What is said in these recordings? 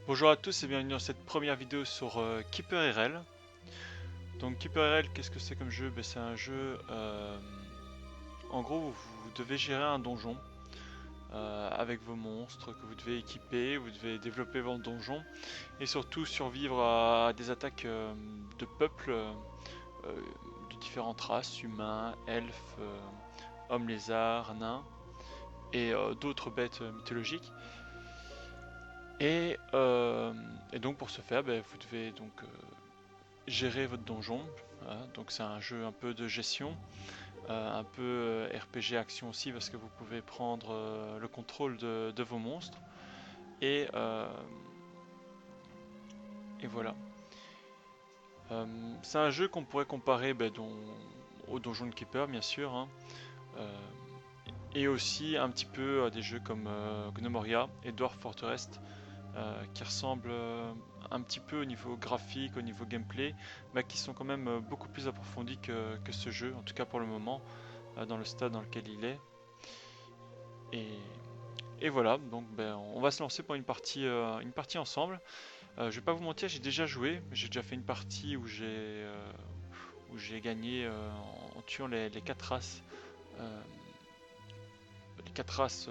Bonjour à tous et bienvenue dans cette première vidéo sur Keeper RL. Donc Keeper RL, qu'est-ce que c'est comme jeu? C'est un jeu, en gros vous devez gérer un donjon avec vos monstres que vous devez équiper, vous devez développer votre donjon et surtout survivre à des attaques de peuples de différentes races, humains, elfes, hommes lézards, nains et d'autres bêtes mythologiques. Et, donc pour ce faire, vous devez donc gérer votre donjon. Voilà. Donc c'est un jeu un peu de gestion, un peu RPG action aussi parce que vous pouvez prendre le contrôle de vos monstres. Et, euh, et voilà. C'est un jeu qu'on pourrait comparer au Donjon Keeper bien sûr, hein. Euh, et aussi un petit peu à des jeux comme Gnomoria et Dwarf Fortress qui ressemblent un petit peu au niveau graphique, au niveau gameplay, mais qui sont quand même beaucoup plus approfondis que ce jeu, en tout cas pour le moment, dans le stade dans lequel il est. Et, et voilà, donc on va se lancer pour une partie ensemble. Je vais pas vous mentir, j'ai déjà joué, j'ai déjà fait une partie où j'ai gagné en tuant les quatre races, euh, les quatre races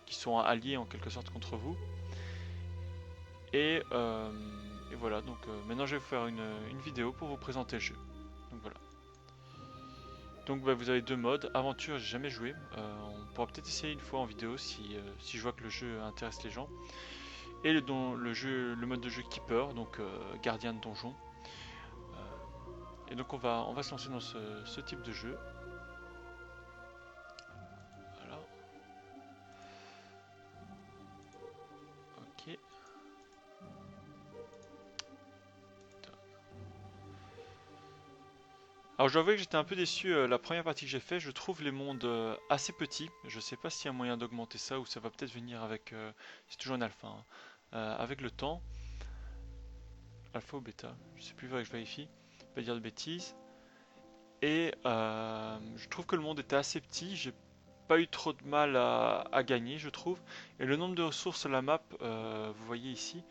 qui sont alliées en quelque sorte contre vous. Et, euh, et voilà, donc maintenant je vais vous faire une vidéo pour vous présenter le jeu. Donc voilà. Donc vous avez deux modes. Aventure, j'ai jamais joué. On pourra peut-être essayer une fois en vidéo si je vois que le jeu intéresse les gens. Et le mode de jeu Keeper, donc gardien de donjon. Et donc on va se lancer dans ce type de jeu. Voilà, ok. Alors je dois avouer que j'étais un peu déçu la première partie que j'ai fait. Je trouve les mondes assez petits. Je sais pas s'il y a moyen d'augmenter ça ou ça va peut-être venir avec. C'est toujours un alpha, hein. Avec le temps. Alpha ou bêta, je sais plus, je vérifie. Pas dire de bêtises. Et je trouve que le monde était assez petit. J'ai pas eu trop de mal à gagner, je trouve. Et le nombre de ressources sur la map, vous voyez ici,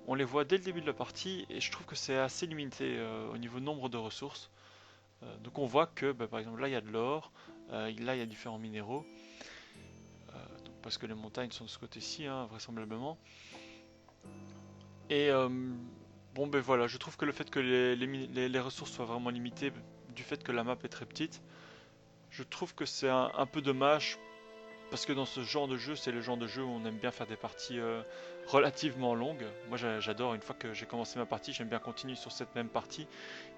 on les voit dès le début de la partie. Et je trouve que c'est assez limité au niveau nombre de ressources. Donc on voit que par exemple là il y a de l'or, là il y a différents minéraux, donc, parce que les montagnes sont de ce côté-ci, hein, vraisemblablement. Et voilà, je trouve que le fait que les ressources soient vraiment limitées, du fait que la map est très petite, je trouve que c'est un peu dommage, parce que dans ce genre de jeu, c'est le genre de jeu où on aime bien faire des parties relativement longues. Moi j'adore, une fois que j'ai commencé ma partie, j'aime bien continuer sur cette même partie,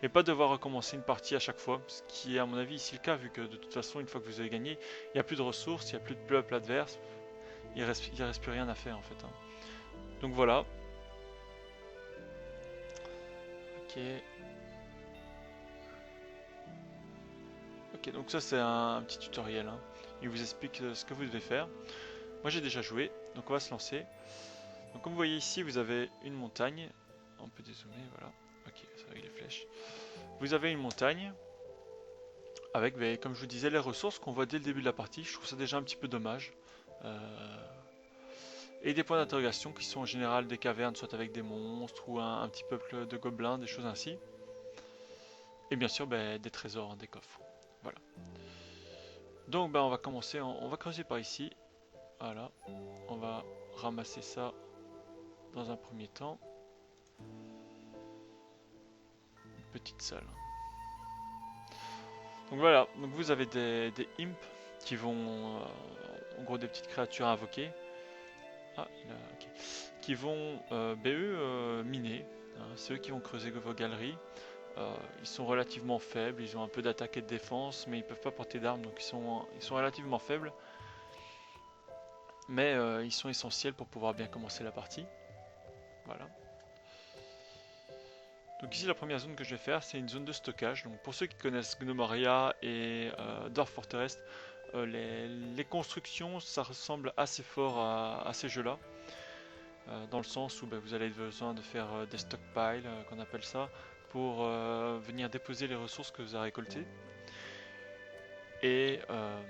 et pas devoir recommencer une partie à chaque fois, ce qui est à mon avis ici le cas, vu que de toute façon, une fois que vous avez gagné, il n'y a plus de ressources, il n'y a plus de peuple adverse, il reste plus rien à faire en fait, hein. Donc voilà, ok. Ok, donc ça c'est un petit tutoriel, hein. Il vous explique ce que vous devez faire. Moi j'ai déjà joué, donc on va se lancer. Donc comme vous voyez ici, vous avez une montagne. On peut dézoomer, voilà. Ok, ça avec les flèches. Vous avez une montagne avec, comme je vous disais, les ressources qu'on voit dès le début de la partie. Je trouve ça déjà un petit peu dommage. Et des points d'interrogation qui sont en général des cavernes, soit avec des monstres ou un petit peuple de gobelins, des choses ainsi. Et bien sûr, des trésors, hein, des coffres. Voilà. Donc on va commencer, on va creuser par ici. Voilà, on va ramasser ça dans un premier temps. Une petite salle. Donc voilà, donc vous avez des imps qui vont, en gros des petites créatures à invoquer. Ah, ok. Qui vont, miner, hein. C'est eux qui vont creuser vos galeries. Ils sont relativement faibles, ils ont un peu d'attaque et de défense, mais ils peuvent pas porter d'armes, donc ils sont relativement faibles. Mais ils sont essentiels pour pouvoir bien commencer la partie. Voilà. Donc ici la première zone que je vais faire c'est une zone de stockage. Donc pour ceux qui connaissent Gnomoria et Dwarf Fortress, les constructions ça ressemble assez fort à ces jeux-là. Dans le sens où vous allez besoin de faire des stockpiles, qu'on appelle ça, pour venir déposer les ressources que vous avez récoltées. Et, euh,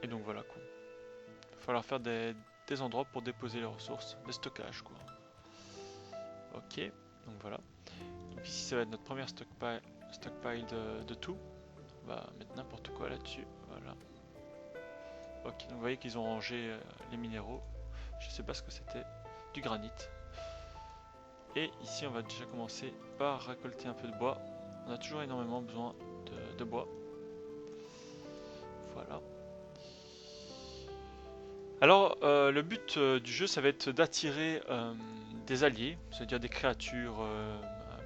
et donc voilà quoi. Il va falloir faire des endroits pour déposer les ressources, des stockages quoi. Ok, donc voilà. Donc ici ça va être notre première stockpile de tout. On va mettre n'importe quoi là-dessus, voilà. Ok, donc vous voyez qu'ils ont rangé les minéraux. Je sais pas ce que c'était, du granit. Et ici on va déjà commencer par récolter un peu de bois. On a toujours énormément besoin de bois. Voilà. Alors le but du jeu ça va être d'attirer des alliés, c'est-à-dire des créatures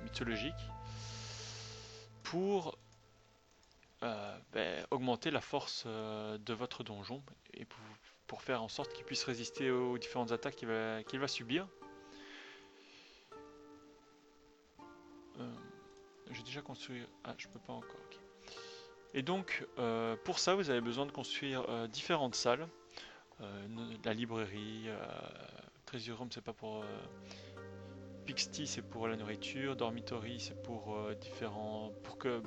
mythologiques, pour augmenter la force de votre donjon et pour faire en sorte qu'il puisse résister aux différentes attaques qu'il va subir. J'ai déjà construit... Ah, je peux pas encore, ok. Et donc, pour ça, vous avez besoin de construire différentes salles. La librairie, Treasure Room, c'est pas pour... Pixty, c'est pour la nourriture. Dormitory, c'est pour différents... pour que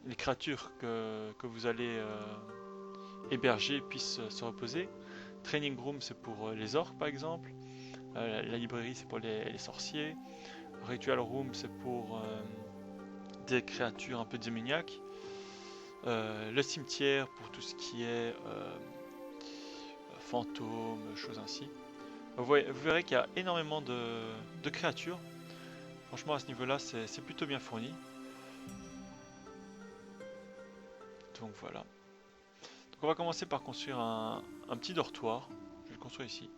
les créatures que vous allez héberger puissent se reposer. Training Room, c'est pour les orques, par exemple. La librairie, c'est pour les sorciers. Ritual Room, c'est pour des créatures un peu démoniaques. Le cimetière pour tout ce qui est fantômes, choses ainsi. Vous verrez qu'il y a énormément de créatures. Franchement, à ce niveau-là, c'est plutôt bien fourni. Donc voilà. Donc on va commencer par construire un petit dortoir. Je vais le construire ici.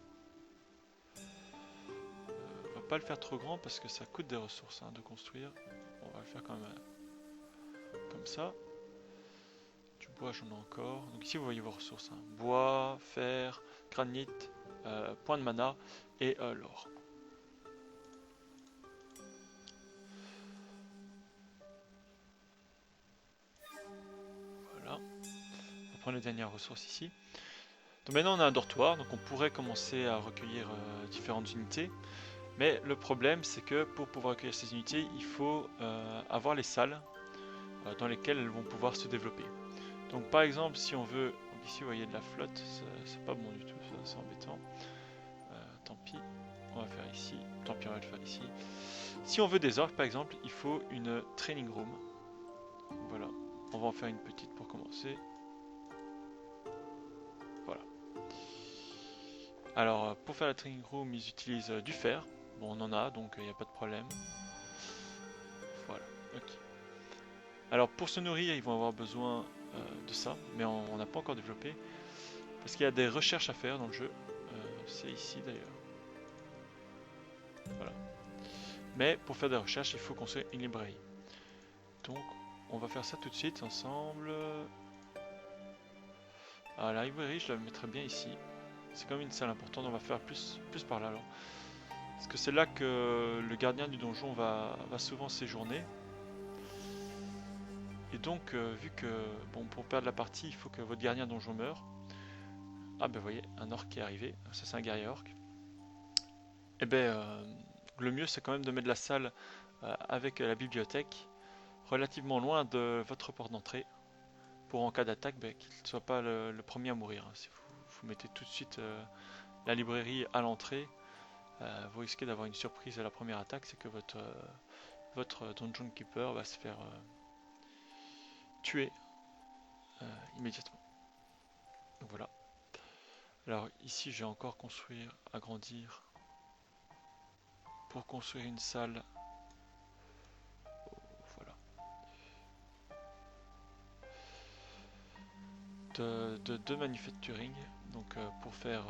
On va pas le faire trop grand parce que ça coûte des ressources de construire. On va le faire quand même comme ça. Du bois, j'en ai encore. Donc ici, vous voyez vos ressources. Bois, fer, granit, point de mana et l'or. Voilà. On prend les dernières ressources ici. Donc maintenant, on a un dortoir. Donc on pourrait commencer à recueillir différentes unités. Mais le problème, c'est que pour pouvoir accueillir ces unités, il faut avoir les salles dans lesquelles elles vont pouvoir se développer. Donc par exemple, si on veut... Donc ici, vous voyez de la flotte, c'est pas bon du tout, c'est embêtant. Tant pis, on va faire ici. Tant pis, on va le faire ici. Si on veut des orques, par exemple, il faut une training room. Voilà, on va en faire une petite pour commencer. Voilà. Alors, pour faire la training room, ils utilisent du fer. Bon, on en a, donc il n'y a pas de problème. Voilà, ok. Alors, pour se nourrir, ils vont avoir besoin de ça, mais on n'a pas encore développé. Parce qu'il y a des recherches à faire dans le jeu. C'est ici d'ailleurs. Voilà. Mais pour faire des recherches, il faut construire une librairie. Donc, on va faire ça tout de suite ensemble. Ah, la librairie, je la mettrai bien ici. C'est quand même une salle importante, on va faire plus par là alors. Parce que c'est là que le gardien du donjon va souvent séjourner. Et donc, vu que, bon, pour perdre la partie, il faut que votre gardien donjon meure. Ah ben vous voyez, un orc qui est arrivé. Ça c'est un guerrier orc. Et le mieux c'est quand même de mettre la salle avec la bibliothèque relativement loin de votre porte d'entrée. Pour en cas d'attaque, qu'il ne soit pas le premier à mourir. Si vous mettez tout de suite la librairie à l'entrée, vous risquez d'avoir une surprise à la première attaque, c'est que votre Dungeon Keeper va se faire tuer immédiatement. Donc voilà. Alors ici, je vais encore construire, agrandir, pour construire une salle. Voilà. De manufacturing, donc pour faire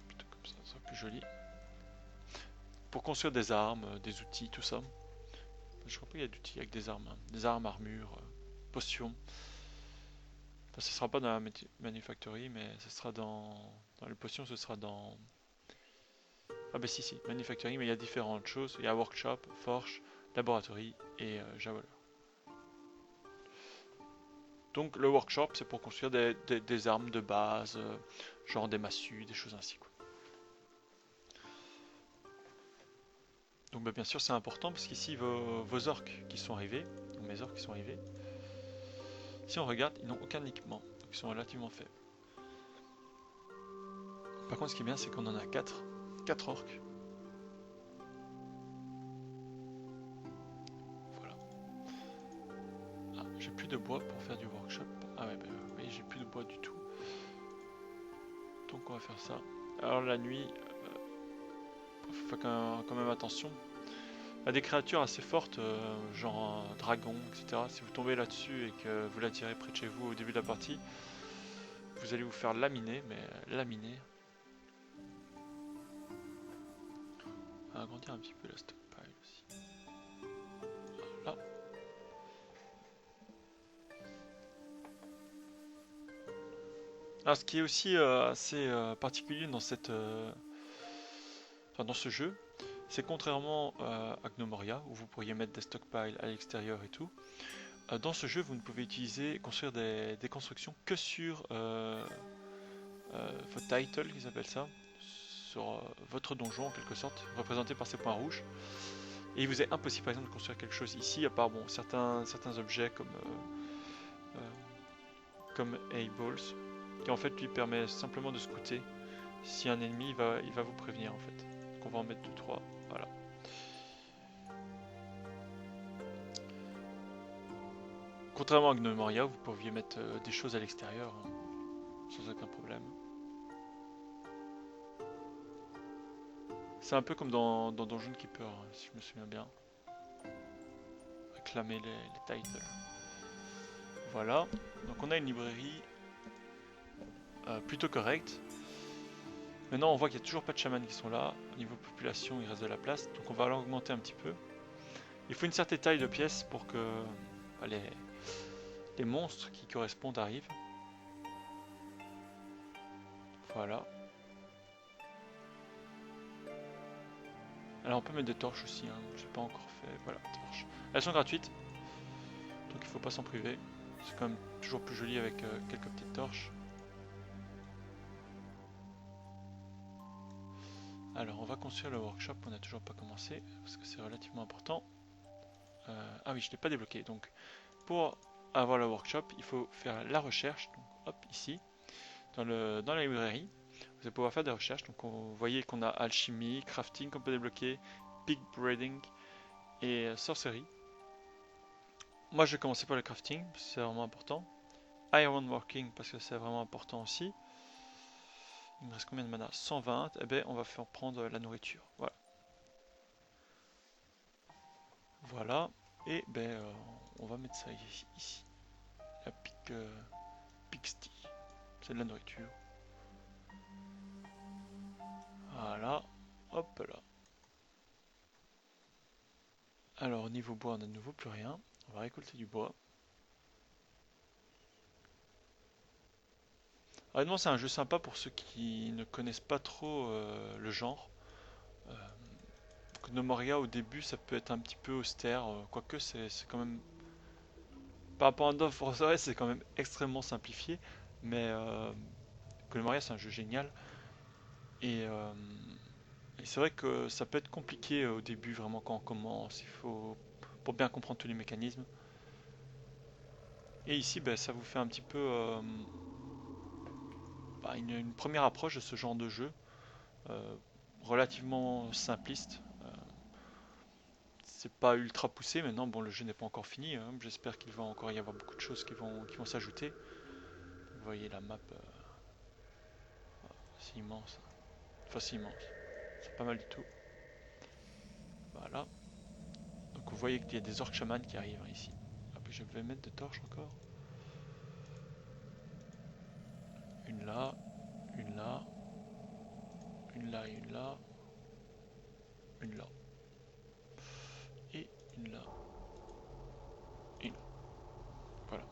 plutôt comme ça sera plus joli. Pour construire des armes, des outils, tout ça. Je crois pas qu'il y a d'outils avec des armes, armures, potions. Enfin, ce sera pas dans la manufactory, mais ce sera dans les potions, ce sera dans... Ah bah si, manufacturing, mais il y a différentes choses. Il y a workshop, forge, laboratory et javeleur. Donc le workshop, c'est pour construire des armes de base, genre des massues, des choses ainsi, quoi. Donc bien sûr c'est important parce qu'ici vos orques qui sont arrivés, donc mes orques qui sont arrivés, si on regarde, ils n'ont aucun équipement, donc ils sont relativement faibles. Par contre, ce qui est bien, c'est qu'on en a 4. 4 orques. Voilà. Ah, j'ai plus de bois pour faire du workshop. Ah ouais, bah oui, j'ai plus de bois du tout. Donc on va faire ça. Alors la nuit, faut quand même attention. Il y a des créatures assez fortes, genre un dragon, etc. Si vous tombez là-dessus et que vous l'attirez près de chez vous au début de la partie, vous allez vous faire laminer, mais laminer. On va agrandir un petit peu la stockpile aussi. Voilà. Alors ce qui est aussi assez particulier dans dans ce jeu, c'est contrairement à Gnomoria, où vous pourriez mettre des stockpiles à l'extérieur et tout, dans ce jeu vous ne pouvez construire des constructions que sur votre title, qu'ils appellent ça, sur votre donjon en quelque sorte, représenté par ces points rouges. Et il vous est impossible par exemple de construire quelque chose ici, à part bon, certains objets comme A-Balls, qui en fait lui permet simplement de scouter. Si un ennemi, il va vous prévenir en fait. Donc on va en mettre 2-3, voilà. Contrairement à Gnomoria, vous pouviez mettre des choses à l'extérieur, hein, sans aucun problème. C'est un peu comme dans Dungeon Keeper, si je me souviens bien. Réclamer les titles. Voilà, donc on a une librairie plutôt correcte. Maintenant on voit qu'il n'y a toujours pas de chamans qui sont là. Au niveau population il reste de la place, donc on va l'augmenter un petit peu. Il faut une certaine taille de pièces pour que bah, les monstres qui correspondent arrivent. Voilà. Alors on peut mettre des torches aussi, hein. J'ai pas encore fait. Voilà, torches. Elles sont gratuites, donc il faut pas s'en priver. C'est quand même toujours plus joli avec quelques petites torches. Alors on va construire le workshop, on n'a toujours pas commencé, parce que c'est relativement important. Ah oui, je ne l'ai pas débloqué, donc pour avoir le workshop, il faut faire la recherche, donc hop, ici, dans la librairie. Vous allez pouvoir faire des recherches, donc vous voyez qu'on a alchimie, crafting qu'on peut débloquer, pig breeding et sorcery. Moi je vais commencer par le crafting, parce que c'est vraiment important. Ironworking, parce que c'est vraiment important aussi. Il me reste combien de mana? 120, et bien on va faire prendre la nourriture, voilà. Voilà, et ben on va mettre ça ici. La pixty, c'est de la nourriture. Voilà, hop là. Alors au niveau bois on a de nouveau plus rien. On va récolter du bois. Honnêtement c'est un jeu sympa pour ceux qui ne connaissent pas trop le genre. Euh, Gnomoria au début ça peut être un petit peu austère, quoique c'est quand même... Par rapport à Dawn of Fortress c'est quand même extrêmement simplifié. Mais Gnomoria c'est un jeu génial. Et et c'est vrai que ça peut être compliqué au début, vraiment, quand on commence. Il faut pour bien comprendre tous les mécanismes. Et ici, ben, ça vous fait un petit peu bah, une première approche de ce genre de jeu, euh, relativement simpliste. C'est pas ultra poussé maintenant. Bon, le jeu n'est pas encore fini, hein. J'espère qu'il va encore y avoir beaucoup de choses qui vont s'ajouter. Vous voyez la map, c'est immense. Enfin, c'est immense. C'est pas mal du tout. Voilà. Donc vous voyez qu'il y a des orques chamans qui arrivent hein, ici. Hop, je vais mettre des torches encore. Une là, une là, une là et une là, une là, et une là, et une là. Voilà,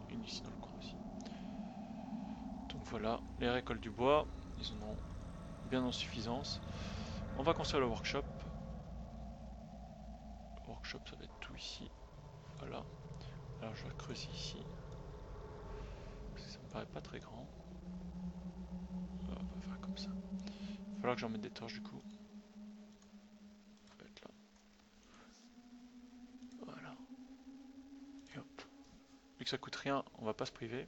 une ici dans le coin aussi. Donc voilà, les récoltes du bois, ils en ont bien en suffisance. On va construire le workshop. Le workshop, ça va être tout ici. Voilà. Alors je vais creuser ici. Parce que ça me paraît pas très grand. On va faire comme ça. Il va falloir que j'en mette des torches du coup. Ça va être là. Voilà. Et hop. Vu que ça coûte rien, on va pas se priver.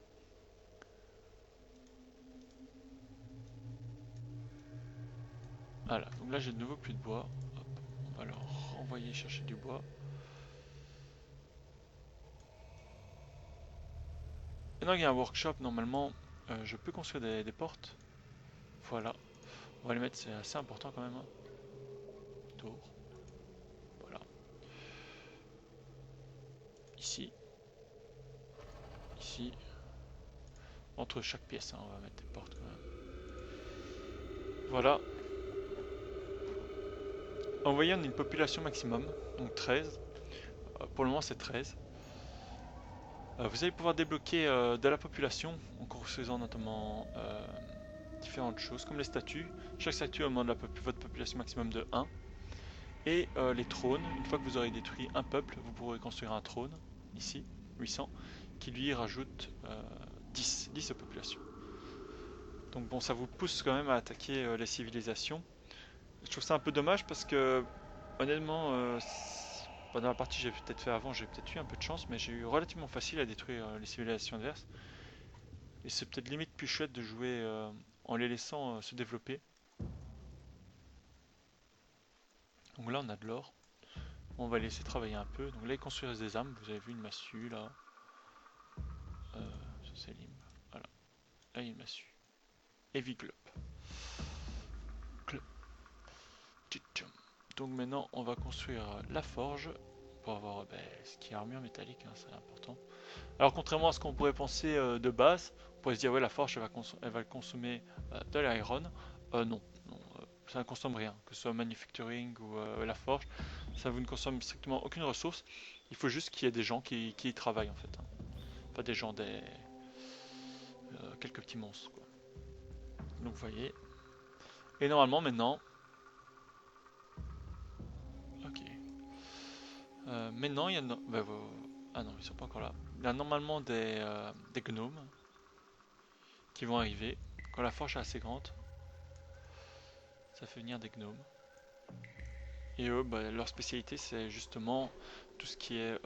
Voilà, donc là j'ai de nouveau plus de bois. Hop, on va leur renvoyer chercher du bois. Maintenant qu'il y a un workshop, normalement, je peux construire des portes. Voilà, on va les mettre, c'est assez important quand même, hein. Tour, voilà. Ici, ici. Entre chaque pièce, hein, on va mettre des portes quand même. Voilà. En voyant, on a une population maximum, donc 13. Pour le moment, c'est 13. Vous allez pouvoir débloquer de la population en construisant notamment différentes choses, comme les statues. Chaque statue augmente votre population maximum de 1. Et les trônes, une fois que vous aurez détruit un peuple, vous pourrez construire un trône, ici, 800, qui lui rajoute 10 aux populations. Donc bon, ça vous pousse quand même à attaquer les civilisations. Je trouve ça un peu dommage parce que, honnêtement, pendant la partie que j'ai peut-être fait avant, j'ai peut-être eu un peu de chance, mais j'ai eu relativement facile à détruire les civilisations adverses. Et c'est peut-être limite plus chouette de jouer en les laissant se développer. Donc là, on a de l'or. On va laisser travailler un peu. Donc là, ils construisent des armes. Vous avez vu une massue là. Ça c'est limbe. Voilà. Là, il y a une massue. Heavy Club. Club. Donc maintenant, on va construire la forge pour avoir ce qui est armure métallique, hein, c'est important. Alors contrairement à ce qu'on pourrait penser de base, on pourrait se dire ouais la forge elle va consommer de l'iron. Non, non ça ne consomme rien, que ce soit manufacturing ou la forge, ça vous ne consomme strictement aucune ressource. Il faut juste qu'il y ait des gens qui y travaillent en fait, hein. Pas des gens, quelques petits monstres quoi. Donc vous voyez. Et normalement maintenant, ok. Maintenant il y a ah non ils sont pas encore là. Il y a normalement des gnomes qui vont arriver quand la forge est assez grande. Ça fait venir des gnomes. Et eux, leur spécialité, c'est justement tout ce qui est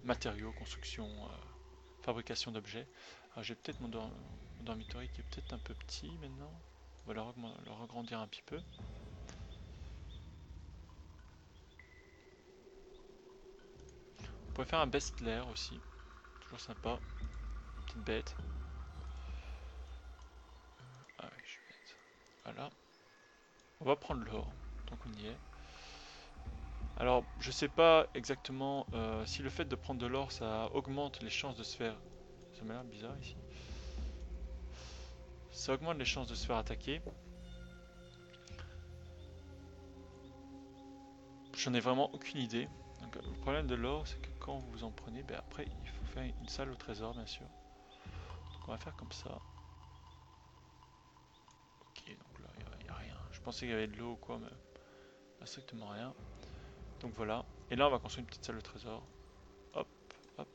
matériaux, construction, fabrication d'objets. Alors j'ai peut-être mon dormitory qui est peut-être un peu petit maintenant. On va leur agrandir un petit peu. On pourrait faire un best lair aussi. Toujours sympa. Petite bête. Ah ouais, je suis bête. Voilà. On va prendre l'or, tant qu'on y est. Alors, je sais pas exactement si le fait de prendre de l'or, ça augmente les chances de se faire... Ça m'a l'air bizarre ici. Ça augmente les chances de se faire attaquer. J'en ai vraiment aucune idée. Donc, le problème de l'or, c'est que quand vous en prenez, après il faut faire une salle au trésor, bien sûr. Donc on va faire comme ça. Ok, donc là il n'y a rien. Je pensais qu'il y avait de l'eau ou quoi, mais là, strictement rien. Donc voilà. Et là on va construire une petite salle au trésor. Hop, hop.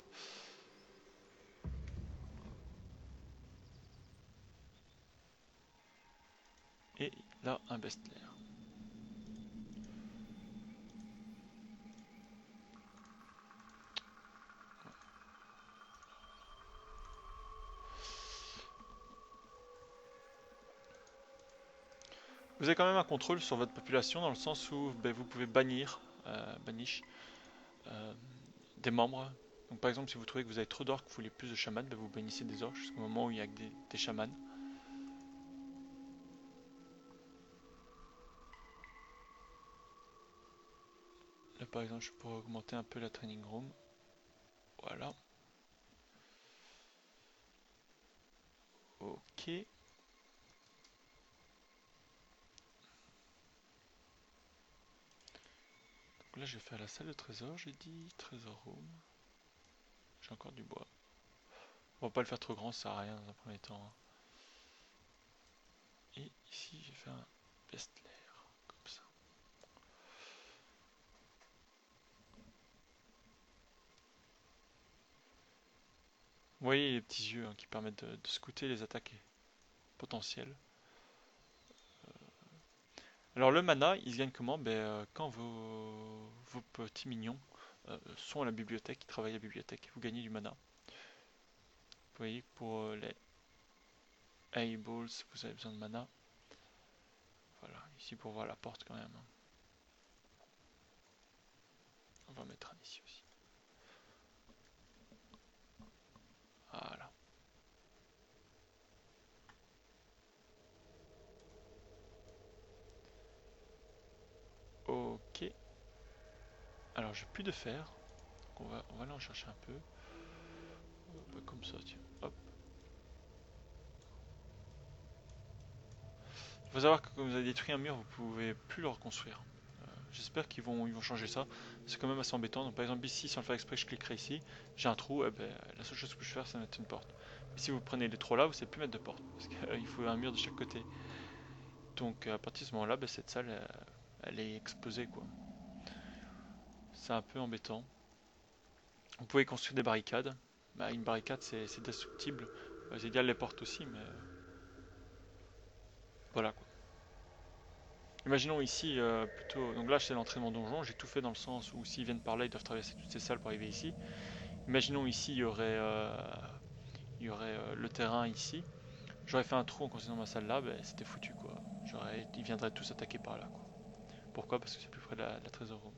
Et là un best lair. Vous avez quand même un contrôle sur votre population dans le sens où vous pouvez banish euh, des membres. Donc par exemple si vous trouvez que vous avez trop d'orques, que vous voulez plus de chamans, vous bannissez des orques jusqu'au moment où il y a que des chamans. Là par exemple je pourrais augmenter un peu la training room. Voilà. Ok. Donc là je vais faire la salle de trésor, j'ai dit trésor room. J'ai encore du bois. On va pas le faire trop grand, ça sert à rien dans un premier temps, hein. Et ici je vais faire un best lair, comme ça. Vous voyez les petits yeux qui permettent de scouter les attaques potentielles. Alors le mana, il se gagne comment? Quand vos petits mignons sont à la bibliothèque, ils travaillent à la bibliothèque, vous gagnez du mana. Vous voyez, pour les eyeballs, vous avez besoin de mana. Voilà, ici pour voir la porte quand même. On va mettre un ici aussi. Voilà. Ok. Alors j'ai plus de fer. Donc on va aller en chercher un peu. Comme ça, tiens. Hop. Il faut savoir que quand vous avez détruit un mur, vous pouvez plus le reconstruire. J'espère ils vont changer ça. C'est quand même assez embêtant. Donc par exemple ici, sans le faire exprès, je cliquerai ici. J'ai un trou. Eh ben, la seule chose que je vais faire, c'est mettre une porte. Mais si vous prenez les trois là, vous ne savez plus mettre de porte. Parce qu'il faut un mur de chaque côté. Donc à partir de ce moment-là, ben, cette salle, elle est exposée, quoi. C'est un peu embêtant. Vous pouvez construire des barricades. Bah, une barricade, c'est destructible. C'est idéal les portes aussi, mais voilà, quoi. Imaginons ici, plutôt. Donc là, c'est l'entrée de mon donjon. J'ai tout fait dans le sens où s'ils viennent par là, ils doivent traverser toutes ces salles pour arriver ici. Imaginons ici, il y aurait le terrain ici. J'aurais fait un trou en construisant ma salle là, ben, c'était foutu, quoi. Ils viendraient tous attaquer par là, quoi. Pourquoi? Parce que c'est plus près de la trésor room.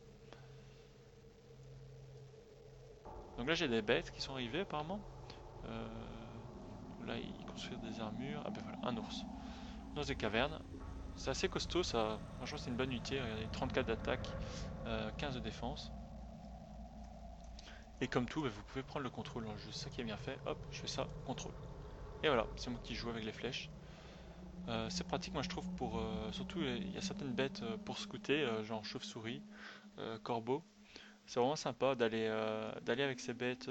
Donc là, j'ai des bêtes qui sont arrivées apparemment. Euh, Là, ils construisent des armures. Ah ben voilà, un ours. Dans des cavernes. C'est assez costaud ça. Franchement, c'est une bonne unité. Regardez, 34 d'attaque, 15 de défense. Et comme tout, bah, vous pouvez prendre le contrôle dans le jeu. C'est ça qui est bien fait. Hop, je fais ça, contrôle. Et voilà, c'est moi qui joue avec les flèches. C'est pratique, moi je trouve, pour. Surtout, il y a certaines bêtes pour scouter, genre chauve-souris, corbeau. C'est vraiment sympa d'aller avec ces bêtes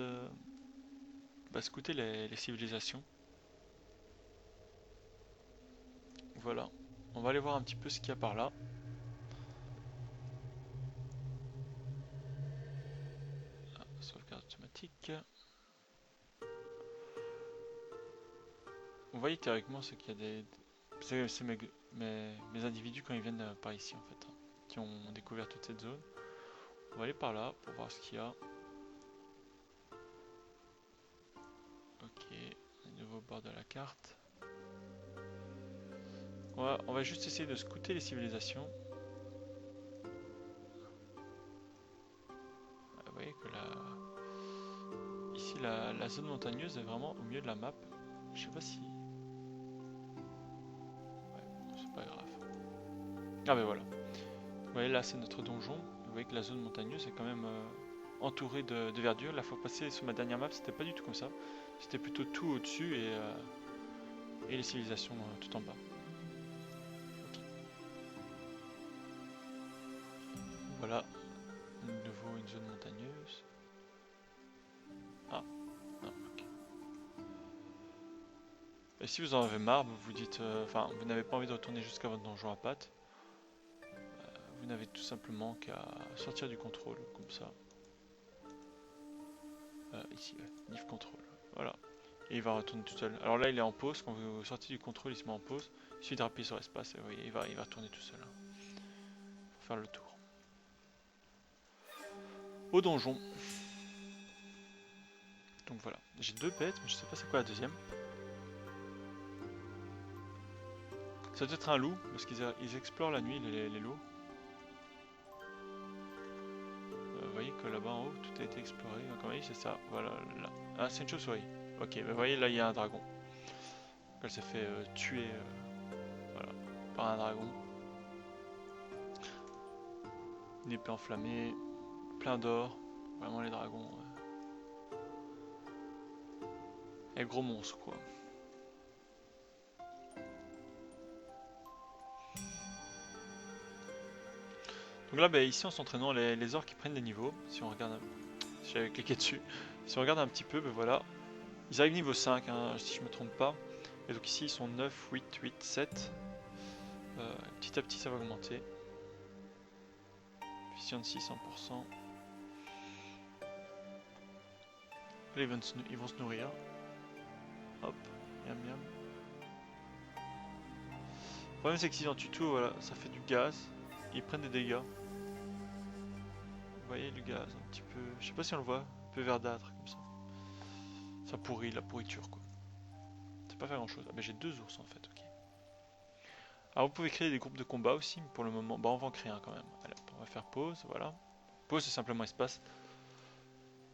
scouter les civilisations. Voilà. On va aller voir un petit peu ce qu'il y a par là. Ah, sauvegarde automatique. Vous voyez théoriquement ce qu'il y a des. C'est mes individus quand ils viennent par ici en fait, hein, qui ont découvert toute cette zone. On va aller par là pour voir ce qu'il y a. Ok, nouveau bord de la carte. On va juste essayer de scouter les civilisations. Vous voyez que ici la zone montagneuse est vraiment au milieu de la map. Je sais pas si. Ouais, c'est pas grave. Ah ben voilà. Vous voyez là c'est notre donjon. Vous voyez que la zone montagneuse est quand même entourée de verdure. La fois passée sur ma dernière map c'était pas du tout comme ça. C'était plutôt tout au-dessus et les civilisations tout en bas. Ok. Voilà, de nouveau une zone montagneuse. Ah, non, ok. Et si vous en avez marre, vous vous dites, enfin, vous n'avez pas envie de retourner jusqu'à votre donjon à pattes, vous n'avez tout simplement qu'à sortir du contrôle, comme ça. Ici, Div contrôle, voilà. Et il va retourner tout seul. Alors là, il est en pause, quand vous sortez du contrôle, il se met en pause. Il suffit de rappuyer sur l'espace et vous voyez, il va retourner tout seul. Pour faire le tour. Au donjon. Donc voilà, j'ai deux bêtes, mais je sais pas c'est quoi la deuxième. Ça doit être un loup, parce qu'ils explorent la nuit, les loups. Vous voyez que là-bas en haut, tout a été exploré. Donc, vous voyez, c'est ça. Voilà, là. Ah, c'est une chauve-souris. Ok, vous voyez, là, il y a un dragon. Elle s'est fait tuer voilà, par un dragon. Une épée enflammée, plein d'or. Vraiment, les dragons. Et gros monstres, quoi. Donc là, ici, en s'entraînant, les orques qui prennent des niveaux. Si on regarde. Si j'avais cliqué dessus. Si on regarde un petit peu, voilà. Ils arrivent niveau 5, hein, si je me trompe pas. Et donc ici, ils sont 9, 8, 8, 7. Petit à petit, ça va augmenter. Efficiency 100%. Là, ils vont se nourrir. Hop, miam miam. Le problème, c'est que si en tuto, voilà, ça fait du gaz. Ils prennent des dégâts. Vous voyez, du gaz, un petit peu. Je sais pas si on le voit, un peu verdâtre comme ça. Ça pourrit, la pourriture quoi. C'est pas faire grand chose. Ah, j'ai deux ours en fait, ok. Alors vous pouvez créer des groupes de combat aussi, mais pour le moment, bah on va en créer un quand même. Allez, on va faire pause, voilà. Pause c'est simplement espace.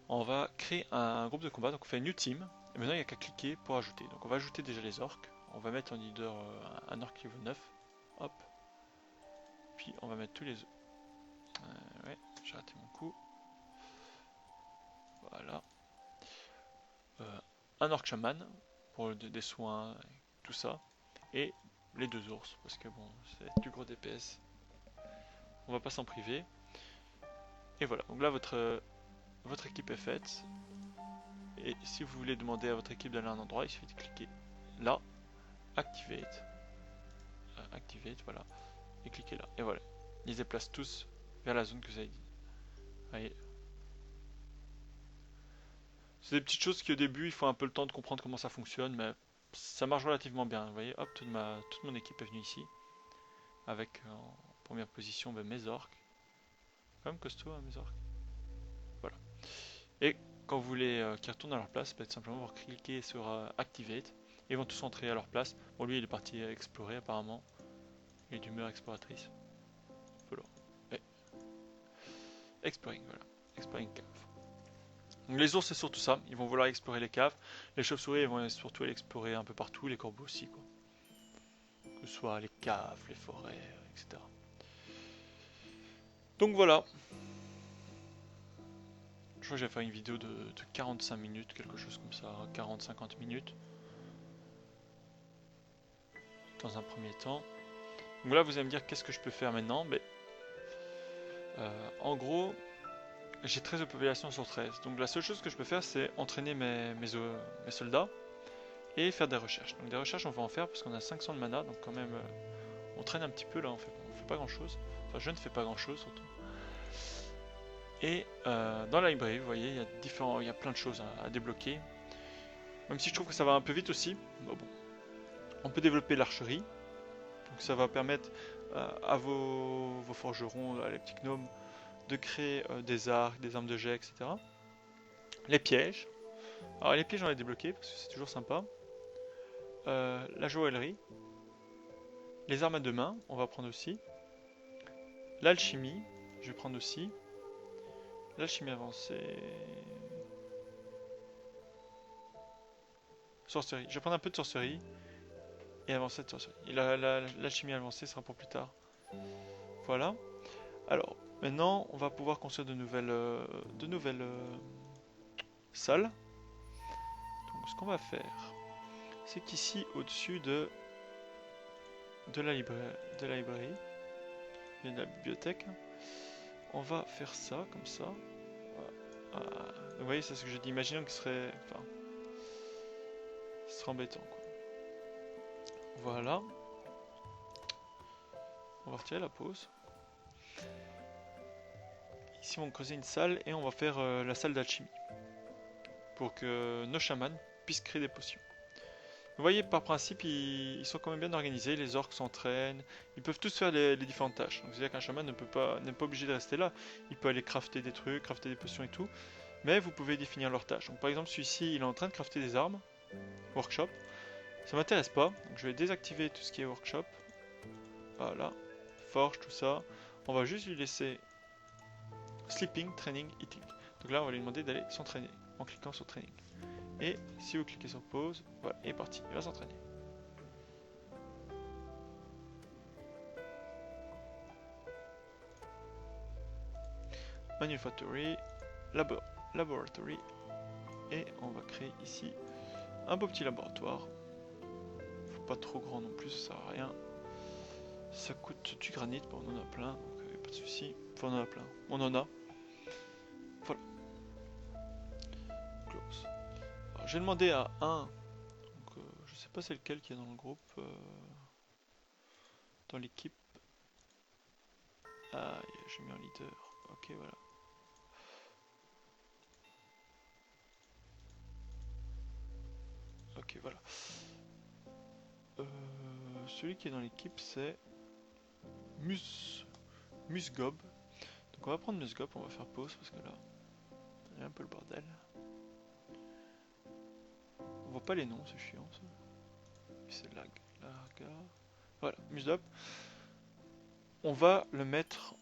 On va créer un groupe de combat, donc on fait New Team. Et maintenant il n'y a qu'à cliquer pour ajouter. Donc on va ajouter déjà les orques. On va mettre en leader un orc niveau 9. Hop. Puis on va mettre tous les... ouais, j'ai raté mon coup. Voilà. Un orc chaman pour des soins, tout ça. Et les deux ours, parce que bon, c'est du gros DPS. On va pas s'en priver. Et voilà, donc là votre équipe est faite. Et si vous voulez demander à votre équipe d'aller à un endroit, il suffit de cliquer là, Activate, Activate, voilà, et cliquez là. Et voilà, ils se déplacent tous vers la zone que vous avez dit. Voyez. C'est des petites choses qui au début, il faut un peu le temps de comprendre comment ça fonctionne, mais ça marche relativement bien. Vous voyez, hop, toute mon équipe est venue ici, avec en première position mes orques. Quand même costaud, hein, mes orques. Voilà. Et quand vous voulez qu'ils retournent à leur place, peut-être simplement vous cliquez sur Activate. Et ils vont tous rentrer à leur place. Bon, lui, il est parti explorer apparemment. Il est d'humeur exploratrice. Voilà. Et exploring, voilà. Exploring cave. Donc les ours, c'est surtout ça. Ils vont vouloir explorer les caves. Les chauves-souris, ils vont surtout aller explorer un peu partout. Les corbeaux aussi, quoi. Que ce soit les caves, les forêts, etc. Donc voilà. Je crois que j'ai fait une vidéo de 45 minutes, quelque chose comme ça. 40-50 minutes. Dans un premier temps. Donc là, vous allez me dire qu'est-ce que je peux faire maintenant. Mais, en gros, j'ai 13 de population sur 13. Donc la seule chose que je peux faire, c'est entraîner mes soldats et faire des recherches. Donc des recherches, on va en faire parce qu'on a 500 de mana. Donc quand même, on traîne un petit peu là. On fait pas grand-chose. Enfin, je ne fais pas grand-chose surtout. Et dans la librairie, vous voyez, il y a plein de choses à débloquer. Même si je trouve que ça va un peu vite aussi. Bon. On peut développer l'archerie. Donc ça va permettre à vos forgerons, à les petits gnomes, de créer des arcs, des armes de jet, etc. Les pièges. Alors les pièges on les débloqués parce que c'est toujours sympa. La joaillerie. Les armes à deux mains, on va prendre aussi. L'alchimie, je vais prendre aussi. L'alchimie avancée. Sorcellerie, je vais prendre un peu de sorcellerie. Et avancer de sorcellerie. Et l'alchimie avancée sera pour plus tard. Voilà. Alors, maintenant, on va pouvoir construire de nouvelles salles. Donc, ce qu'on va faire, c'est qu'ici, au-dessus de la librairie, et de la bibliothèque, on va faire ça, comme ça. Vous voyez, c'est ce que je dis. Imaginons que ce serait... Enfin, ce serait embêtant, quoi. Voilà. On va retirer la pause. Ici, on va creuser une salle et on va faire la salle d'alchimie. Pour que nos chamans puissent créer des potions. Vous voyez, par principe, ils sont quand même bien organisés. Les orques s'entraînent. Ils peuvent tous faire les différentes tâches. Donc, c'est-à-dire qu'un chaman n'est pas obligé de rester là. Il peut aller crafter des trucs, crafter des potions et tout. Mais vous pouvez définir leurs tâches. Donc, par exemple, celui-ci, il est en train de crafter des armes. Workshop. Ça m'intéresse pas. Donc, je vais désactiver tout ce qui est workshop. Voilà. Forge, tout ça. On va juste lui laisser sleeping, training, eating. Donc là, on va lui demander d'aller s'entraîner en cliquant sur training. Et si vous cliquez sur pause, voilà, il est parti, il va s'entraîner. Manufactory, laboratory, et on va créer ici un beau petit laboratoire. Faut pas trop grand non plus, ça sert à rien. Ça coûte du granit, bon, on en a plein, donc pas de soucis. Enfin, on en a plein, on en a. Voilà. Close. Alors, j'ai demandé à un, donc je sais pas c'est lequel qui est dans le groupe, dans l'équipe. Ah, j'ai mis un leader. Ok, voilà. Ok, voilà. Celui qui est dans l'équipe, c'est Musgob. Donc on va prendre Musgob, on va faire pause parce que là, il y a un peu le bordel. On voit pas les noms, c'est chiant ça. C'est Larga. Voilà, Musdop. On va le mettre...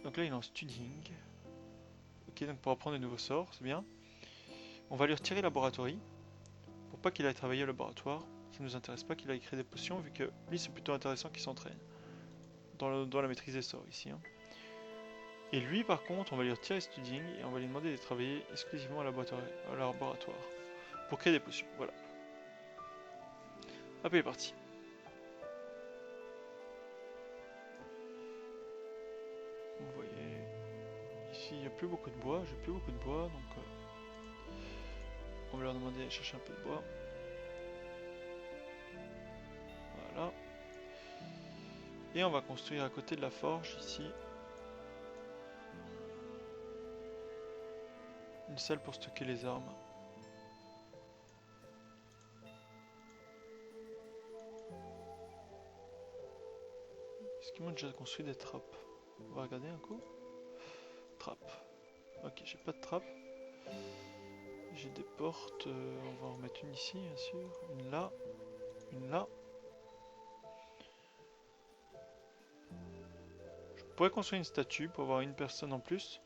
Donc là il est en studying. Ok, donc pour apprendre de nouveaux sorts, c'est bien. On va lui retirer Laboratory. Pour pas qu'il aille travailler au laboratoire. Ça nous intéresse pas qu'il aille créer des potions, vu que lui c'est plutôt intéressant qu'il s'entraîne. Dans la maîtrise des sorts ici. Hein. Et lui par contre, on va lui retirer studying et on va lui demander de travailler exclusivement au laboratoire. Pour créer des potions, voilà. Hop, il est parti. Vous voyez, ici il n'y a plus beaucoup de bois, j'ai plus beaucoup de bois, donc on va leur demander de chercher un peu de bois. Voilà. Et on va construire à côté de la forge ici une salle pour stocker les armes. Est-ce qu'ils m'ont déjà construit des trappes? On va regarder un coup. Trappes. Ok, j'ai pas de trappes. J'ai des portes, on va en remettre une ici bien sûr, une là, une là. Je pourrais construire une statue pour avoir une personne en plus.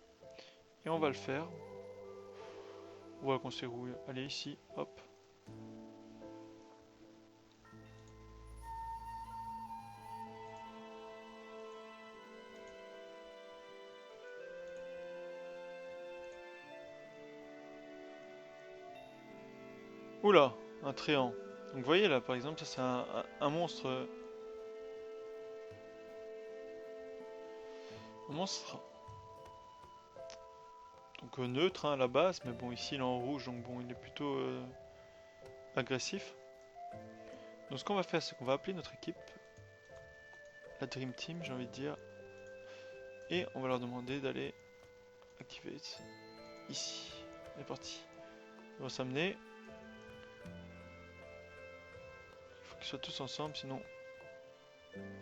Et on va le faire. On va la construire où? Allez ici, hop. Oula, un tréant. Donc vous voyez là par exemple, ça c'est un monstre. Un monstre. Donc neutre hein, à la base, mais bon ici il est en rouge, donc bon il est plutôt agressif. Donc ce qu'on va faire c'est qu'on va appeler notre équipe, la Dream Team j'ai envie de dire, et on va leur demander d'aller activate ici. C'est parti. Ils vont s'amener. Il faut qu'ils soient tous ensemble sinon...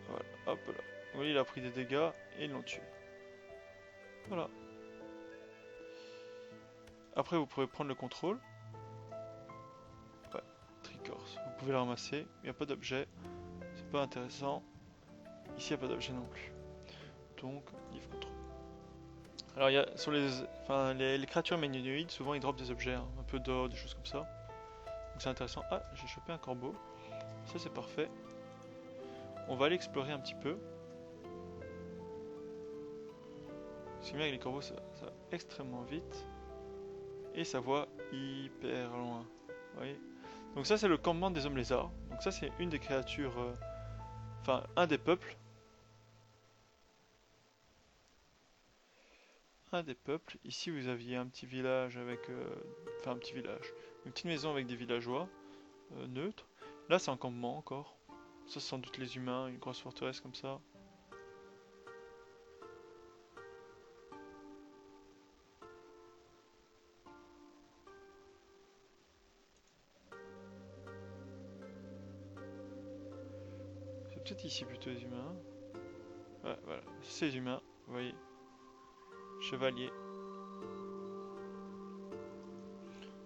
Voilà, hop là. Oui il a pris des dégâts et ils l'ont tué. Voilà. Après vous pouvez prendre le contrôle. Ouais, Tricorse. Vous pouvez le ramasser, il n'y a pas d'objet. C'est pas intéressant. Ici il n'y a pas d'objet non plus. Donc, livre contrôle. Alors il y a sur les créatures méninoïdes, souvent ils dropent des objets, hein, un peu d'or, des choses comme ça. Donc c'est intéressant. Ah, j'ai chopé un corbeau. Ça c'est parfait. On va aller explorer un petit peu. Ce qui est bien avec les corbeaux, ça va extrêmement vite. Et ça voit hyper loin. Vous voyez. Donc ça c'est le campement des hommes lézards. Donc ça c'est une des créatures... Enfin, un des peuples. Un des peuples. Ici vous aviez un petit village avec... Enfin un petit village. Une petite maison avec des villageois. Neutres. Là c'est un campement encore. Ça c'est sans doute les humains, une grosse forteresse comme ça. C'est peut-être ici plutôt les humains. Ouais, voilà, c'est les humains, vous voyez. Chevalier.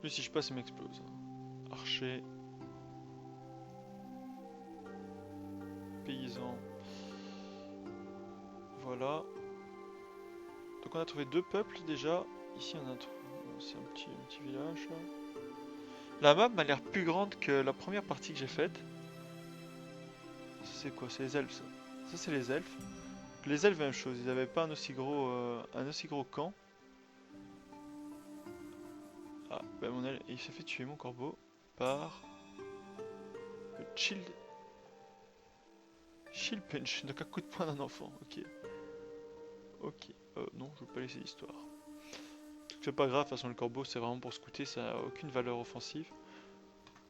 Lui si je passe il m'explose. Archer. Paysan. Voilà. Donc on a trouvé deux peuples déjà. Ici on a trouvé... C'est un petit village là. La map m'a l'air plus grande que la première partie que j'ai faite. C'est quoi? C'est les elfes ça. Ça c'est les elfes. Les elfes même chose, ils avaient pas un aussi gros camp. Ah, bah mon elfe, il s'est fait tuer mon corbeau par le shield punch, donc un coup de poing d'un enfant, ok. Ok, non, je veux pas laisser l'histoire. C'est pas grave, de toute façon le corbeau c'est vraiment pour scouter, ça a aucune valeur offensive.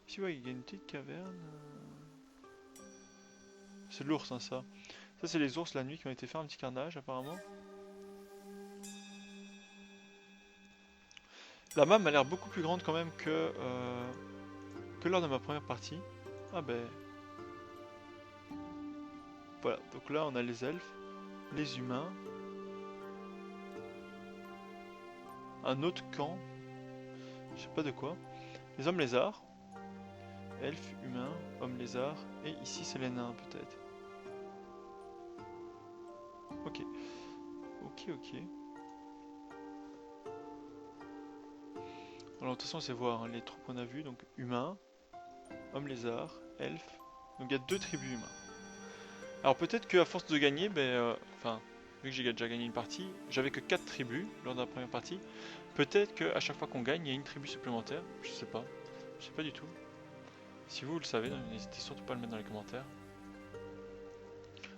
Ici ouais, il y a une petite caverne. C'est l'ours hein ça. Ça c'est les ours la nuit qui ont été fait un petit carnage apparemment. La map m'a l'air beaucoup plus grande quand même que lors de ma première partie. Ah ben... Voilà, donc là on a les elfes, les humains, un autre camp, je sais pas de quoi, les hommes lézards, elfes, humains, hommes lézards, et ici c'est les nains peut-être. Ok, ok, ok. Alors de toute façon, c'est voir hein, les troupes qu'on a vues, donc humains, hommes lézards, elfes. Donc il y a deux tribus humains. Alors peut-être qu'à force de gagner, enfin, vu que j'ai déjà gagné une partie, j'avais que 4 tribus lors de la première partie. Peut-être qu'à chaque fois qu'on gagne, il y a une tribu supplémentaire. Je sais pas. Je sais pas du tout. Si vous le savez, n'hésitez surtout pas à le mettre dans les commentaires.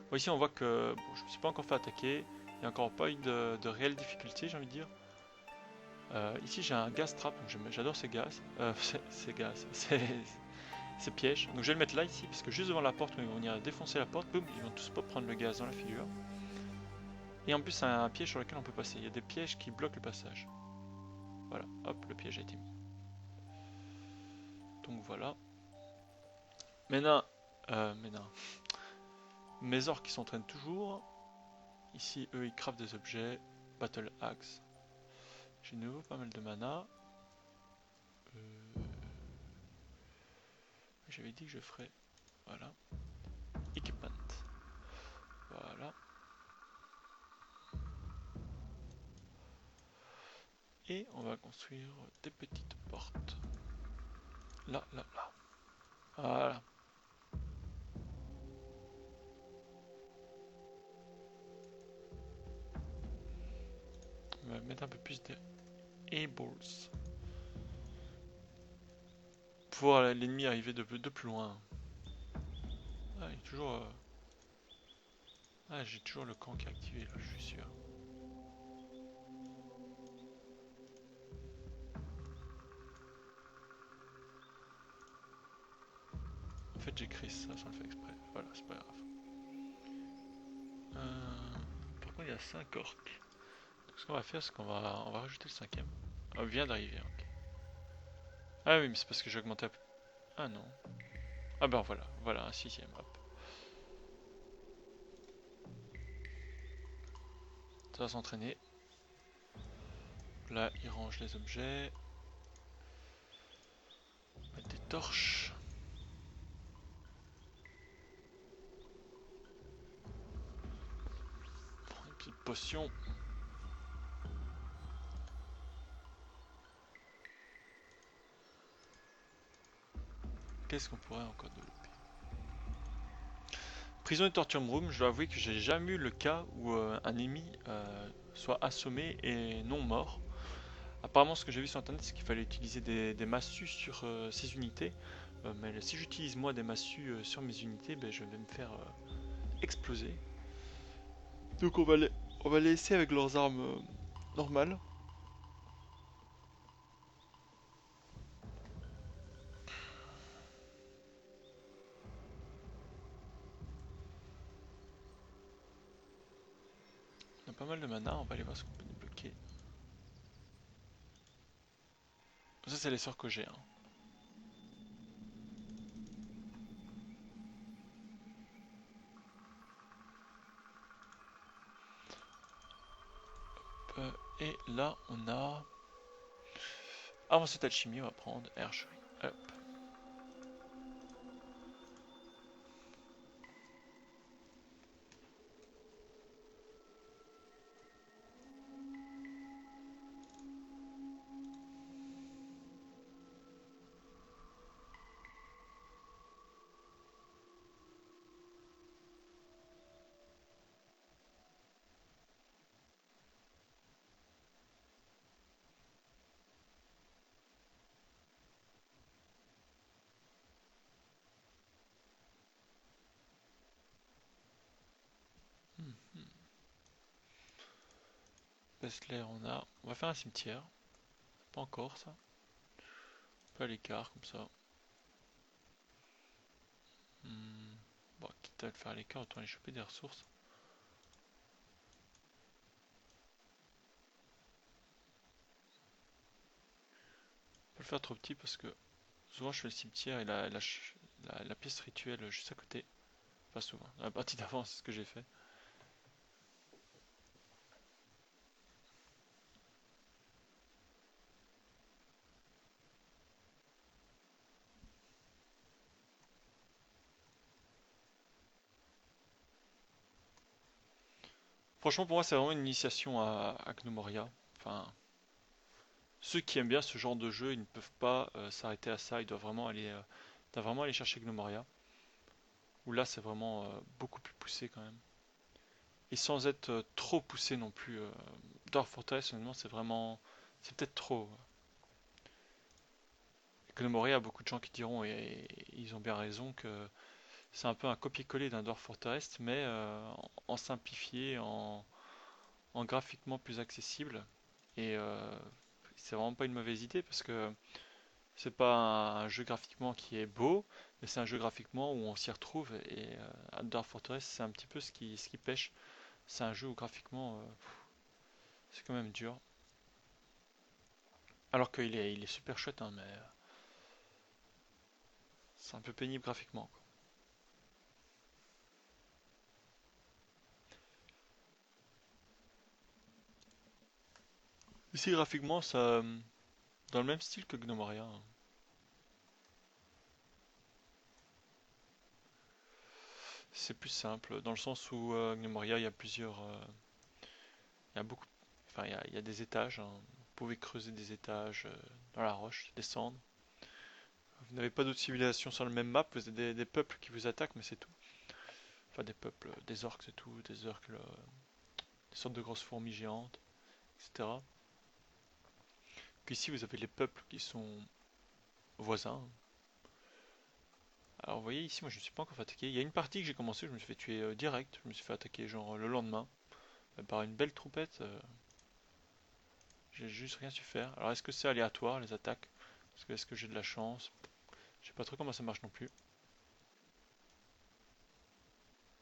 Bon, ici on voit que bon, je me suis pas encore fait attaquer. Il n'y a encore pas eu de réelle difficulté, j'ai envie de dire. Ici j'ai un gas trap, donc j'adore ces gaz. Ces gaz. Ces pièges. Donc je vais le mettre là ici, parce que juste devant la porte où ils vont venir défoncer la porte, boum, ils vont tous pas prendre le gaz dans la figure. Et en plus c'est un piège sur lequel on peut passer. Il y a des pièges qui bloquent le passage. Voilà, hop, le piège a été mis. Donc voilà. Maintenant, maintenant. Mes orques qui s'entraînent toujours. Ici, eux, ils craftent des objets. Battle Axe. J'ai de nouveau pas mal de mana. Euh, J'avais dit que je ferais. Voilà. Equipment. Voilà. Et on va construire des petites portes. Là, là, là. Voilà. On va mettre un peu plus de Ables. Pour voir l'ennemi arriver de plus loin. Ah, il est toujours. Ah, j'ai toujours le camp qui est activé là, je suis sûr. En fait, j'écris ça sans le faire exprès. Voilà, c'est pas grave. Par contre, il y a 5 orques. Donc, ce qu'on va faire, c'est qu'on va rajouter le cinquième. Ah, il vient d'arriver, ok. Ah oui, mais c'est parce que j'ai augmenté. Ah non. Ah ben voilà, voilà un sixième. Hop. Ça va s'entraîner. Là, il range les objets. Mettre des torches. Prendre une petite potion. Qu'est-ce qu'on pourrait encore développer? Prison et Torture Room, je dois avouer que j'ai jamais eu le cas où un ennemi soit assommé et non mort. Apparemment, ce que j'ai vu sur internet, c'est qu'il fallait utiliser des massues sur ces unités. Mais si j'utilise moi des massues sur mes unités, ben, je vais me faire exploser. Donc on va les laisser avec leurs armes normales. On a pas mal de mana, on va aller voir ce qu'on peut débloquer. Ça c'est les sorts que j'ai. Hein. Et là on a... Avancée d'alchimie, on va prendre hercherie. Hop. Bessler on a... On va faire un cimetière. Pas encore ça. Un peu à l'écart comme ça. Bon, quitte à le faire à l'écart, autant aller choper des ressources. Pas le faire trop petit parce que souvent je fais le cimetière et la pièce rituelle juste à côté. Pas souvent. Dans la partie d'avant, c'est ce que j'ai fait. Franchement, pour moi, c'est vraiment une initiation à Gnomoria. Enfin, ceux qui aiment bien ce genre de jeu, ils ne peuvent pas s'arrêter à ça. Doivent vraiment aller chercher Gnomoria. Où là, c'est vraiment beaucoup plus poussé quand même. Et sans être trop poussé non plus. Dwarf Fortress, honnêtement, c'est peut-être trop. Gnomoria, a beaucoup de gens qui diront, et ils ont bien raison, que c'est un peu un copier-coller d'un Dwarf Fortress, mais en simplifié, en graphiquement plus accessible. Et c'est vraiment pas une mauvaise idée parce que c'est pas un jeu graphiquement qui est beau, mais c'est un jeu graphiquement où on s'y retrouve. Et Dwarf Fortress, c'est un petit peu ce qui pêche. C'est un jeu où graphiquement, c'est quand même dur. Alors il est super chouette, hein, mais c'est un peu pénible graphiquement, quoi. Ici, graphiquement, ça, dans le même style que Gnomoria, hein. C'est plus simple, dans le sens où Gnomoria, il y a il y a beaucoup, enfin, il y a des étages, hein. Vous pouvez creuser des étages dans la roche, descendre. Vous n'avez pas d'autres civilisations sur la même map, vous avez des peuples qui vous attaquent, mais c'est tout. Enfin, des peuples, des orques, c'est tout, des orques, des sortes de grosses fourmis géantes, etc. Puis ici, vous avez les peuples qui sont voisins. Alors, vous voyez, ici, moi, je ne me suis pas encore fait attaquer. Il y a une partie que j'ai commencé, je me suis fait tuer direct. Je me suis fait attaquer, genre, le lendemain, par une belle troupette. J'ai juste rien su faire. Alors, est-ce que c'est aléatoire, les attaques? Est-ce que j'ai de la chance? Je sais pas trop comment ça marche non plus.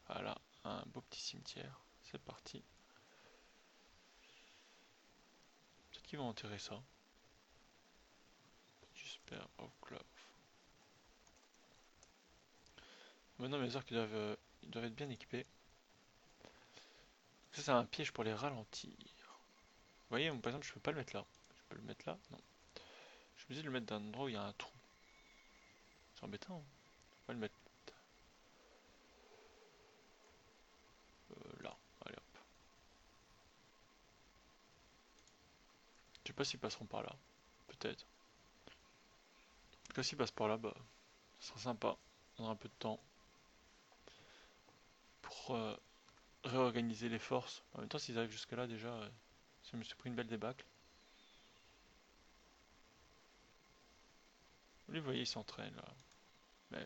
Voilà, un beau petit cimetière. C'est parti. Peut-être qu'ils vont enterrer ça. J'espère. Oh, Clove. Maintenant, mes orques ils doivent être bien équipés. Ça, c'est un piège pour les ralentir. Vous voyez, par exemple, je peux pas le mettre là. Je peux le mettre là? Non. Je suis obligé de le mettre dans un endroit où il y a un trou. C'est embêtant, hein. On va le mettre là. Allez hop. Je sais pas s'ils passeront par là. Peut-être. En tout cas, s'ils passent par là, bah, ça sera sympa. On aura un peu de temps pour réorganiser les forces. En même temps, s'ils arrivent jusque là, déjà, je me suis pris une belle débâcle. Lui, vous voyez, ils s'entraînent là. Mais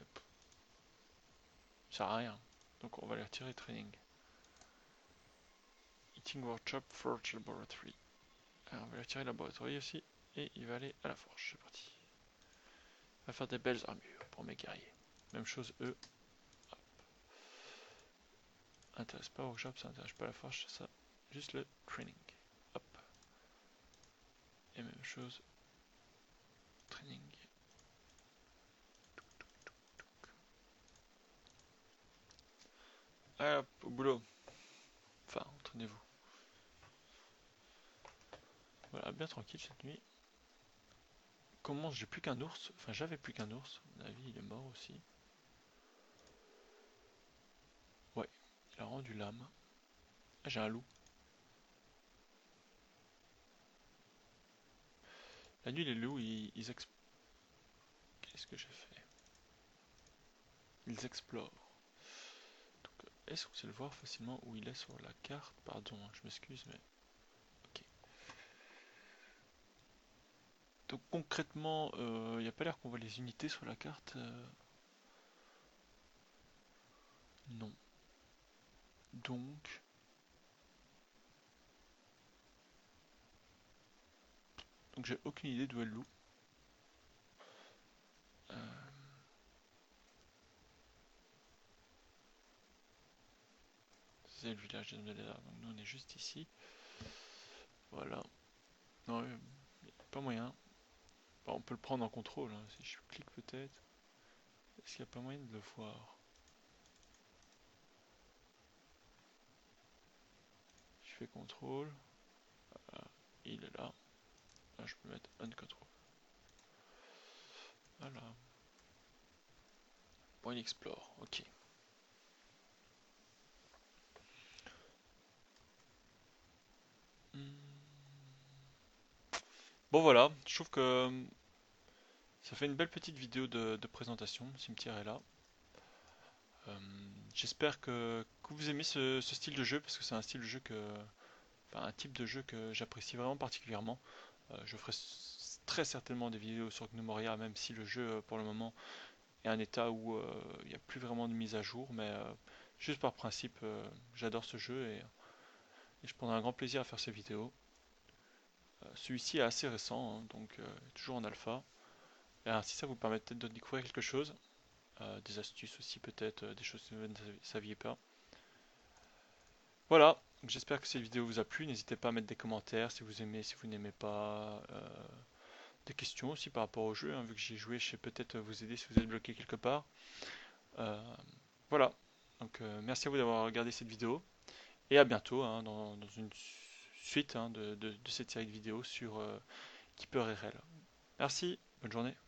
ça sert à rien. Donc, on va les retirer training. Eating Workshop, Forge Laboratory. Alors, on va les retirer Laboratory aussi. Et il va aller à la forge. C'est parti. On va faire des belles armures pour mes guerriers. Même chose, eux. Intéresse pas Workshop, ça intéresse pas la forge, c'est ça. Juste le training. Hop. Et même chose. Training. Allez hop, au boulot. Enfin, entraînez-vous. Voilà, bien tranquille cette nuit. Comment j'ai plus qu'un ours? Enfin, j'avais plus qu'un ours. À mon avis, il est mort aussi. Ouais, il a rendu l'âme. Ah, j'ai un loup. La nuit, les loups, Qu'est-ce que j'ai fait? Ils explorent. Donc, est-ce qu'on sait le voir facilement où il est sur la carte? Pardon, hein, je m'excuse, mais... Ok. Donc concrètement, il n'y a pas l'air qu'on voit les unités sur la carte. Non. Donc, j'ai aucune idée d'où est le loup. Euh, c'est le village des Noël. Donc nous on est juste ici. Voilà. Non, pas moyen. Bon, on peut le prendre en contrôle, hein, si je clique peut-être. Est-ce qu'il n'y a pas moyen de le voir? Je fais contrôle. Ah, il est là. Là, je peux mettre un control. Voilà. Bon, il explore. Ok. Bon voilà, je trouve que ça fait une belle petite vidéo de présentation. Le cimetière est là. Euh, J'espère que vous aimez ce style de jeu parce que c'est un style de jeu enfin, un type de jeu que j'apprécie vraiment particulièrement. Je ferai très certainement des vidéos sur Gnomoria, même si le jeu pour le moment est un état où il n'y a plus vraiment de mise à jour, mais juste par principe, j'adore ce jeu et je prendrai un grand plaisir à faire ces vidéos. Celui-ci est assez récent, hein, donc toujours en alpha. Et ainsi, ça vous permet peut-être de découvrir quelque chose, des astuces aussi peut-être, des choses que vous ne saviez pas. Voilà, donc j'espère que cette vidéo vous a plu. N'hésitez pas à mettre des commentaires si vous aimez, si vous n'aimez pas. Des questions aussi par rapport au jeu, hein, vu que j'y ai joué, je sais peut-être vous aider si vous êtes bloqué quelque part. Euh, voilà, donc merci à vous d'avoir regardé cette vidéo et à bientôt hein, dans une suite hein, de cette série de vidéos sur Keeper RL. Merci, bonne journée.